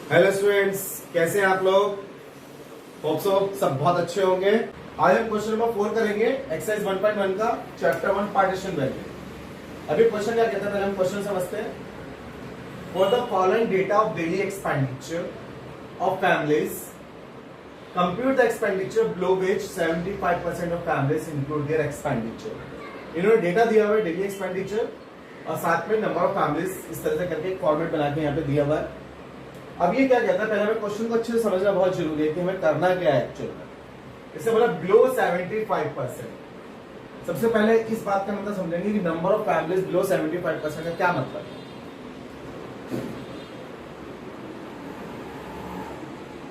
Hello students, कैसे हैं आप लोग? होप सो सब बहुत अच्छे होंगे। आज हम क्वेश्चन नंबर 4 करेंगे, एक्सरसाइज 1.1 का चैप्टर 1 पार्टीशन वैल्यू। अभी क्वेश्चन क्या कहता है, पहले हम क्वेश्चन समझते हैं। For the following data of daily expenditure of families, compute the expenditure below which 75% of families include there expenditure. इन्होंने डेटा दिया हुआ है डेली एक्सपेंडिचर और साथ में नंबर ऑफ फैमिलीज, इस तरह से करके एक फॉर्मेट बना के यहाँ पे दिया हुआ है। अब ये क्या कहता है, पहले हमें क्वेश्चन को अच्छे से समझना बहुत जरूरी है कि हमें करना क्या है एक्चुअल में। इससे बोला बिलो 75%। सबसे पहले इस बात का मतलब समझेंगे कि नंबर ऑफ फैमिलीज बिलो 75% का क्या मतलब है।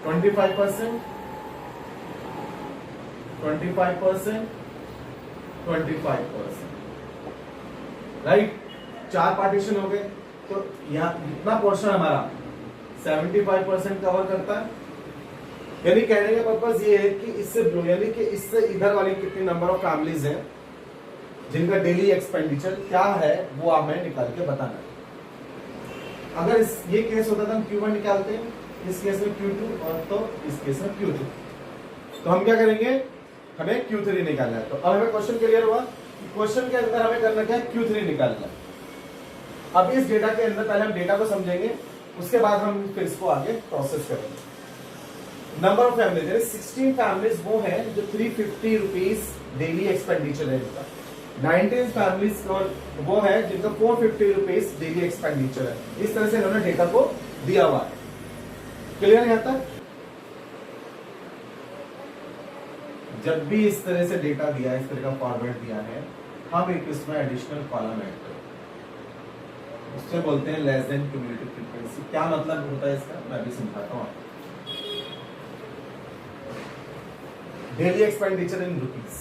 25%, 25%, 25%, राइट। 4 पार्टीशन हो गए, तो यहाँ इतना पोर्शन हमारा 75% कवर करता है। यानी कहने का पर्पज ये है कि इससे ब्लो, यानी कि इससे इधर वाली कितनी नंबर ऑफ फैमिलीज हैं जिनका डेली एक्सपेंडिचर क्या है वो हमें निकाल के बताना है। अगर ये केस होता था हम Q1 निकालते हैं, इस केस में Q2 और तो इस केस में Q3, तो हम क्या करेंगे, हमें Q3 निकालना है। तो अब हमें क्वेश्चन क्लियर हुआ कि क्वेश्चन के अंदर हमें करना क्या है, Q3 निकालना है। अब इस डेटा के अंदर पहले हम डेटा को समझेंगे, उसके बाद हम फिर इसको आगे प्रोसेस करेंगे। नंबर ऑफ फैमिलीज 16 फैमिलीज वो हैं जो 350 रुपीज डेली एक्सपेंडिचर है इनका। 19 फैमिलीज वो है जिनका 450 रुपीज डेली एक्सपेंडिचर है। इस तरह से इन्होंने डेटा को दिया हुआ है। क्लियर यहां तक? जब भी इस तरह से डेटा दिया है, इस तरह का फॉर्मेट दिया है, हम एक इसमें एडिशनल कॉलम ऐड करें, उससे बोलते हैं लेस देन क्यूमुलेटिव फ्रीक्वेंसी। क्या मतलब होता है इसका, मैं भी समझाता हूं। Daily expenditure in rupees,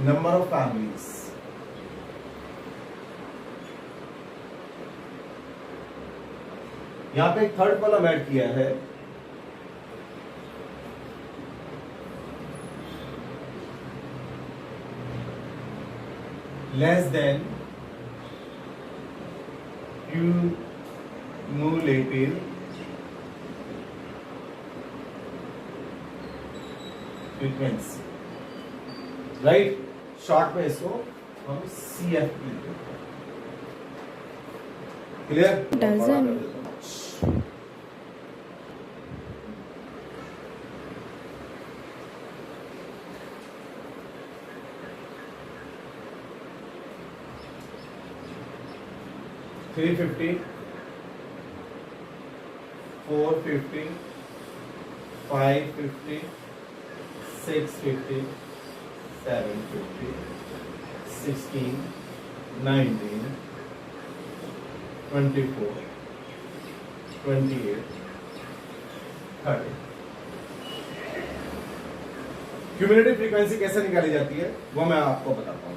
number of families, यहां पे एक थर्ड कॉलम ऐड किया है, less than cumulative frequency, right. Short में इसको हम CFP कहते हैं। क्लियर? 350, 450, 550, 650, 750, 16, 19, 24, 28, 30। क्यूमुलेटिव फ्रीक्वेंसी कैसे निकाली जाती है वो मैं आपको बताता हूँ।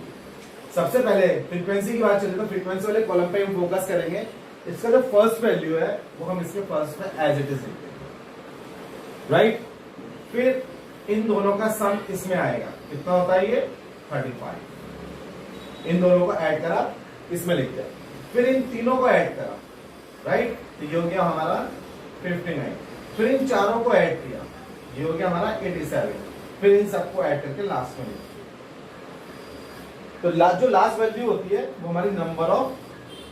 सबसे पहले फ्रीक्वेंसी की बात चले तो फ्रीक्वेंसी वाले कॉलम पे हम फोकस करेंगे। इसका जो फर्स्ट वैल्यू है वो हम इसके फर्स्ट में एज इट इज लिखते हैं, राइट। फिर इन दोनों का सम इसमें आएगा, कितना होता है ये 35। इन दोनों को ऐड करा, इसमें लिख दिया। फिर इन तीनों को ऐड करा, राइट, तो ये हो गया हमारा 59। फिर इन चारों को ऐड किया, ये हो गया हमारा 87। फिर इन सबको ऐड करके लास्ट में लिखा। तो जो लास्ट वैल्यू होती है वो हमारी नंबर ऑफ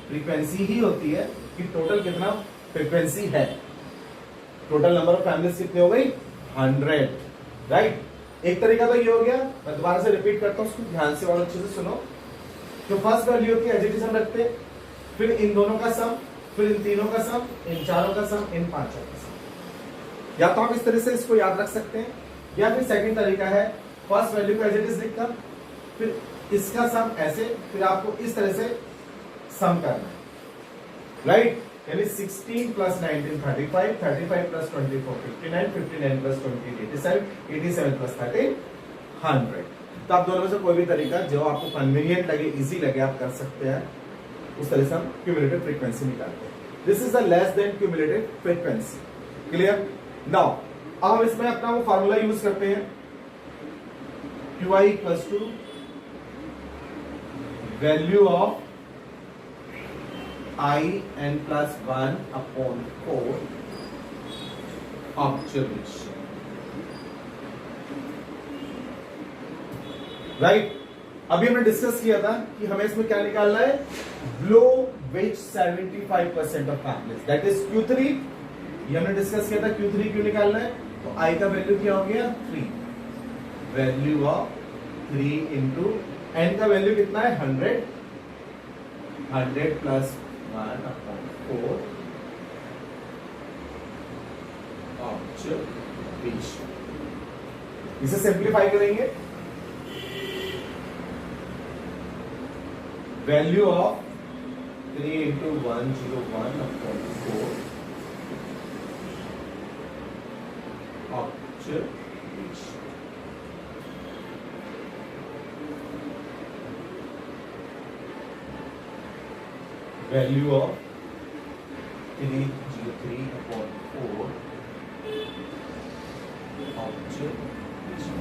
फ्रीक्वेंसी ही होती है कि टोटल कितना फ्रीक्वेंसी है। टोटल नंबर ऑफ फैमिलीज कितनी हो गई 100, राइट। एक तरीका तो ये हो गया, मैं दोबारा से रिपीट करता हूं, उसको ध्यान से और अच्छे से सुनो। जो फर्स्ट वैल्यू होती है एज इट इज हम रखते हैं, फिर इन दोनों का सम, फिर इन तीनों का सम, इन चारों का सम, इन पांचों का सम। या तो आप इस तरह से इसको याद रख सकते हैं, या फिर सेकंड तरीका है फर्स्ट वैल्यू को एज इट इज लिखकर, फिर इसका सम ऐसे, फिर आपको इस तरह से सम करना है, राइट। यानी 16 प्लस 19 35, 35 प्लस 24 59, 59 प्लस 20 87, 87 प्लस 30 100। तो आप दोनों में से कोई भी तरीका जो आपको कन्वीनियंट लगे, इजी लगे, आप कर सकते हैं। उस तरह से हम क्यूमुलेटिव फ्रीक्वेंसी निकालते हैं। This is the less than cumulative frequency. Clear? Now अब हम इसमें अपना वो फार्मूला यूज करते हैं, QI equals to value of IN+1 upon 4 observation, right. अभी हमने डिस्कस किया था कि हमें इसमें क्या निकालना है, blow which 75% of families, that is Q3। ये हमने डिस्कस किया था, Q3 क्यों निकालना है, तो I का वैल्यू क्या हो गया 3, वैल्यू ऑफ 3 इंटू N का वैल्यू कितना है 100, 100 प्लस 1 अपॉन 4 ऑब्जर्वेशन। इसे सिंप्लीफाई करेंगे, value of 3 into 101 upon 4 observation. Value of 303 upon 4 observation.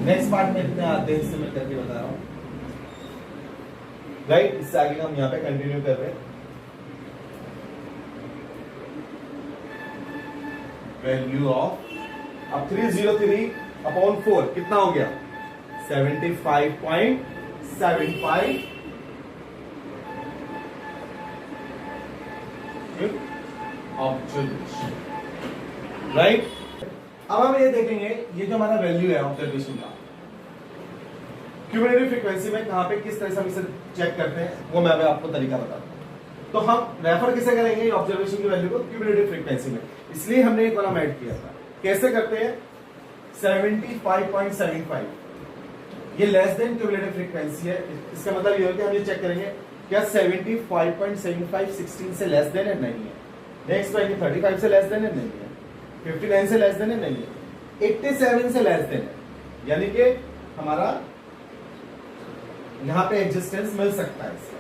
Next part में इतने आते हैं, इससे मैं करके बता रहा हूं, राइट। इससे आगे हम यहां पे कंटिन्यू कर रहे हैं। वैल्यू ऑफ, अब 303 अपॉन 4 कितना हो गया 75.75 ऑब्जर्वेशन, राइट। अब हम ये देखेंगे, ये जो हमारा वैल्यू है ऑब्जर्वेशन का, क्यूमुलेटिव फ्रीक्वेंसी में कहां पे किस तरह से हम इसे चेक करते हैं, वो मैं आपको तरीका बताता हूं। तो हम रेफर किसे करेंगे ऑब्जर्वेशन की वैल्यू को, क्यूमुलेटिव फ्रीक्वेंसी में, इसलिए हमने एक कॉलम ऐड किया था। कैसे करते हैं, 75.75 ये लेस देन क्यूमुलेटिव फ्रीक्वेंसी है, इसका मतलब ये हो कि हम ये चेक करेंगे क्या 75.75 16 से लेस देन है, नहीं है। नेक्स्ट आएंगे 35 से लेस देन है, नहीं है। 59 से लेस देन है, नहीं है। 87 से लेस देन है, यानी कि हमारा यहां पे एग्जिस्टेंस मिल सकता है इसका।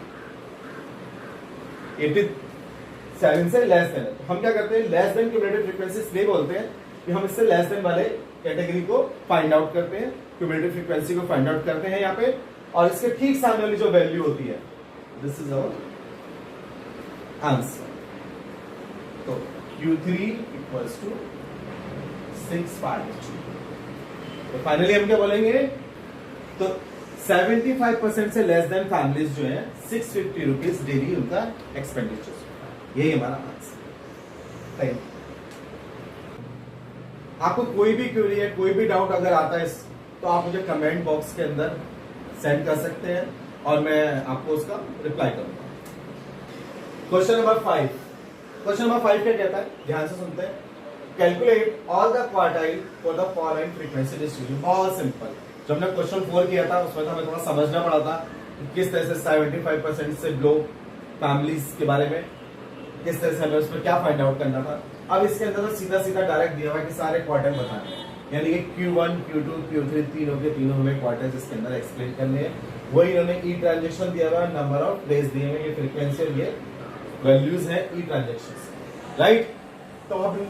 87 से लेस देन है, तो हम क्या करते हैं, लेस देन क्यूमुलेटिव फ्रीक्वेंसी इसलिए बोलते हैं कि हम इससे लेस देन वाले कैटेगरी को फाइंड आउट करते हैं, क्यूमुलेटिव फ्रीक्वेंसी को फाइंड आउट करते हैं यहाँ पे, और इसके ठीक सामने वाली जो वैल्यू होती है, दिस इज आवर आंसर। तो Q3 इक्वल्स टू 652। तो फाइनली हम क्या बोलेंगे, तो 75% से लेस देन फैमिलीज जो है 650 रुपीज डेली उनका एक्सपेंडिचर, यही हमारा आंसर। Thank you. आपको कोई भी क्वेरी है, कोई भी डाउट अगर आता है तो आप मुझे कमेंट बॉक्स के अंदर सेंड कर सकते हैं और मैं आपको उसका रिप्लाई करूंगा। क्वेश्चन नंबर 5, क्वेश्चन नंबर 5 क्या कहता है, ध्यान से सुनते हैं। Calculate all the quartile for the following frequency distribution. बहुत सिंपल, जब हमने क्वेश्चन 4 किया था उसमें हमें थोड़ा समझना पड़ा था किस तरह से 75% से लो फैमिलीज के बारे में, किस तरह से हमें उसमें क्या फाइंड आउट करना था। अब इसके अंदर तो सीधा सीधा डायरेक्ट दिया हुआ कि सारे क्वार्टर बताने हैं, यानी कि Q1, Q2, Q3 तीनों के तीनों हमें क्वार्टर इसके अंदर एक्सप्लेन करने हैं। वही इन्होंने ई ट्रांजेक्शन दिया हुआ, नंबर ऑफ डेज दिए हुए, ये फ्रीक्वेंसी और ये वैल्यूज है ई ट्रांजेक्शन, राइट। तो अब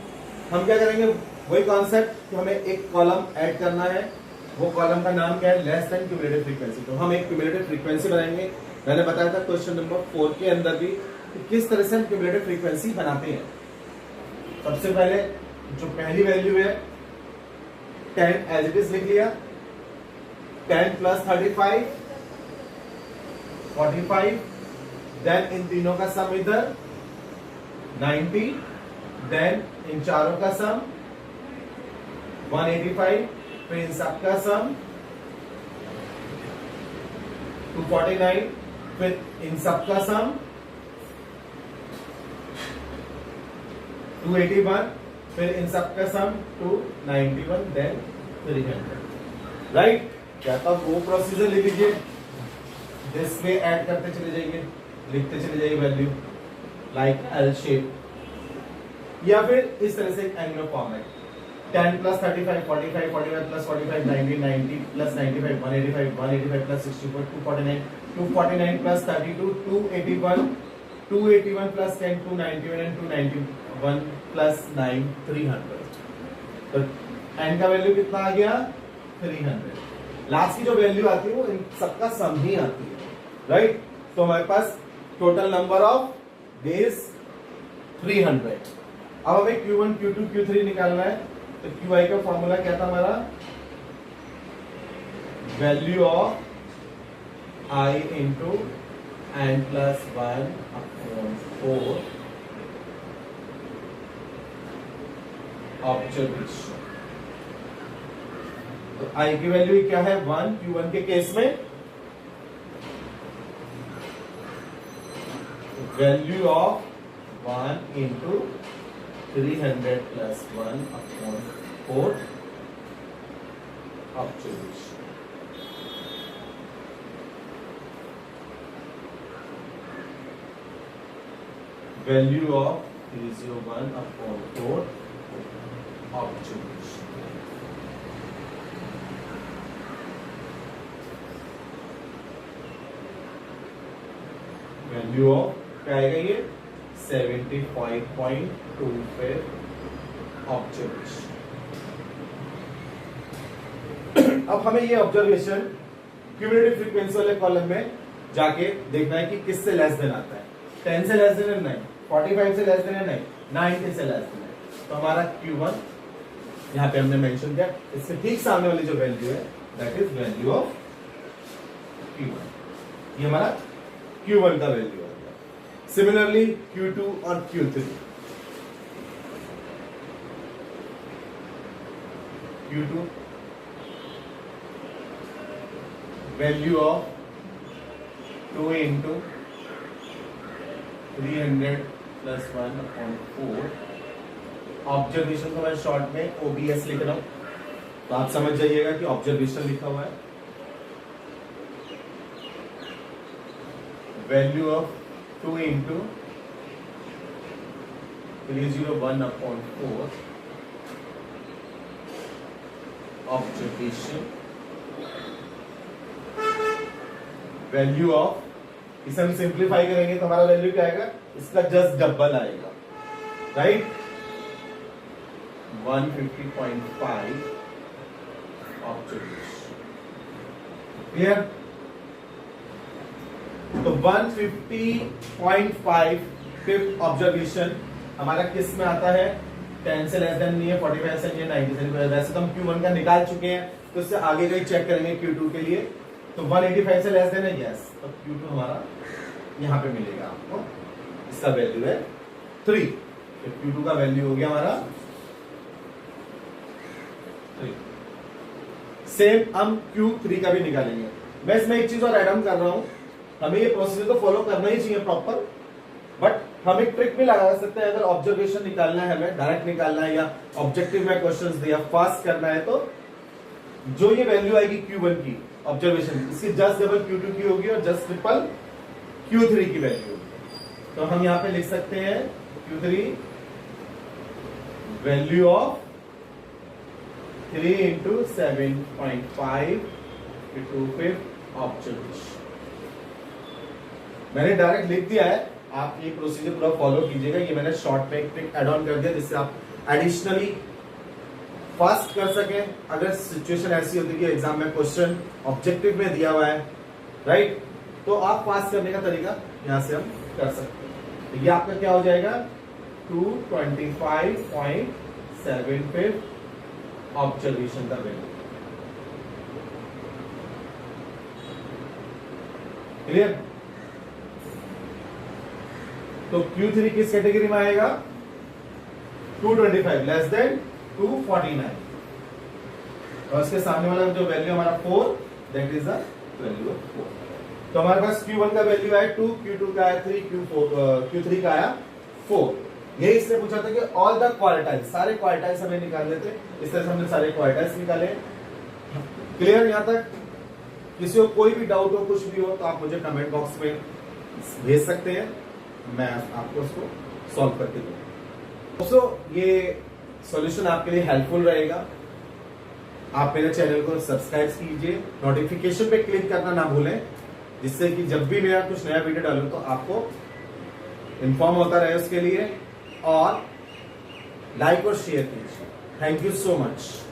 हम क्या करेंगे, वही कॉन्सेप्ट कि हमें एक कॉलम ऐड करना है, वो कॉलम का नाम क्या है, लेस देन क्यूमुलेटिव फ्रीक्वेंसी। तो हम एक क्यूमुलेटिव फ्रीक्वेंसी बनाएंगे। मैंने बताया था क्वेश्चन नंबर 4 के अंदर भी कि किस तरह से हम क्यूमुलेटिव फ्रीक्वेंसी बनाते हैं। सबसे पहले जो पहली वैल्यू है 10 एज इट इज लिख लिया, 10 प्लस 35 45, देन इन तीनों का सम इधर 90, देन इन चारों का सम 185, फिर इन सबका सम 249, फिर इन सबका सम 281, फिर इन सबका सम 291, देन 300, राइट। क्या था वो प्रोसीजर लिख लीजिए, दिस वे ऐड करते चले जाइए, लिखते चले जाइए वैल्यू लाइक एल शेप, या फिर इस तरह से angular format 10 plus 35 45 45 plus 45 90 90 plus 95 185 185 plus 64 249 249 plus 32 281 281 plus 10 291 and 291 plus 9 300, तो n का वैल्यू कितना आ गया 300। लास्ट की जो वैल्यू आती है वो इन सबका सम ही आती है, राइट। तो हमारे पास टोटल नंबर ऑफ डेज 300। अब हमें Q1 Q2 Q3 निकालना है। तो QI का फॉर्मूला क्या था हमारा, value of I into n plus 1 upon 4 observation. तो I की वैल्यू क्या है 1 Q1 के केस में, value of 1 into 300 plus 1 upon 4 observation. Value of 301 upon 4 observation. Value of क्या आएगा ये 75.25 ऑब्जर्वेशन। अब हमें ये ऑब्जर्वेशन क्यूमुलेटिव फ्रीक्वेंसी वाले कॉलम में जाके देखना है कि किससे लेस देन आता है। 10 से लेस देन है नहीं, 45 से लेस देन है नहीं, 90 से लेस देन है। तो हमारा Q1 यहाँ पे हमने मेंशन किया, इसके ठीक सामने वाली जो वैल्यू है that is value of Q1। ये हमारा Q1 का वैल्यू है। सिमिलरली Q2 और Q3, Q2 value of 2 into 300 plus 1 upon 4 observation को मैं शॉर्ट में OBS लिख रहा हूं, तो आप समझ जाइएगा कि ऑब्जर्वेशन लिखा हुआ है। Value of 2 into 301 upon 4 observation. Value of, इसे हम सिंप्लीफाई करेंगे तो हमारा वैल्यू क्या आएगा, इसका जस्ट डबल आएगा, राइट। 150.5 ऑब्जर्वेशन। क्लियर। तो 150.5 फिफ्थ ऑब्जर्वेशन हमारा किस में आता है, 10 से लेस देन नहीं है, 45 से नहीं है, 90 से नहीं है। वैसे तो हम Q1 का निकाल चुके हैं, तो इससे आगे का ही चेक करेंगे Q2 के लिए। तो 185 से लेस देन है, यस। तो Q2 हमारा यहां पे मिलेगा आपको, इसका वैल्यू है 3। तो Q2 का वैल्यू हो गया हमारा 3। सेम हम Q3 का भी निकालेंगे। मैं इसमें एक चीज और एड ऑन कर रहा हूं, हमें ये प्रोसीजर तो फॉलो करना ही चाहिए प्रॉपर, बट हम एक ट्रिक भी लगा सकते हैं। अगर ऑब्जर्वेशन निकालना है, हमें डायरेक्ट निकालना है या ऑब्जेक्टिव में क्वेश्चंस दिया फास्ट करना है, तो जो ये वैल्यू आएगी Q1 की ऑब्जर्वेशन, इसकी जस्ट डबल Q2 की होगी और जस्ट ट्रिपल Q3 की वैल्यू होगी। तो हम यहां पे लिख सकते हैं Q3 value of 3 into 7.5 to 5 observation. मैंने डायरेक्ट लिख दिया है, आप ये प्रोसीजर पूरा फॉलो कीजिएगा। ये मैंने शॉर्ट में एक ट्रिक ऐड ऑन कर दिया जिससे आप एडिशनली फास्ट कर सकें। अगर सिचुएशन ऐसी होती है कि एग्जाम में क्वेश्चन ऑब्जेक्टिव में दिया हुआ है, राइट, तो आप पास करने का तरीका यहां से हम कर सकते हैं। तो ये आपका क्या हो जाएगा 225.75 ऑब्जर्वेशन का वैल्यू। क्लियर। तो Q3 किस कैटेगरी में आएगा, 225 लेस देन 249, और इसके सामने वाला जो वैल्यू हमारा 4, that is the value of 4। तो हमारे पास Q1 का वैल्यू आया 2, Q2 का आया 3, Q3 का आया 4। यही इसने पूछा था कि ऑल द क्वार्टाइल्स, सारे क्वार्टाइल्स हमें निकालने थे। इस तरह से हमने सारे क्वार्टाइल्स निकाले। क्लियर यहां तक। किसी को कोई भी डाउट हो, कुछ भी हो, तो आप मुझे कमेंट बॉक्स में भेज सकते हैं, मैं आपको उसको सॉल्व करके दूंगा। दोस्तों, ये सॉल्यूशन आपके लिए हेल्पफुल रहेगा। आप मेरे चैनल को सब्सक्राइब कीजिए, नोटिफिकेशन पे क्लिक करना ना भूलें, जिससे कि जब भी मेरा कुछ नया वीडियो डालूं तो आपको इन्फॉर्म होता रहे उसके लिए। और लाइक और शेयर कीजिए। Thank you so much.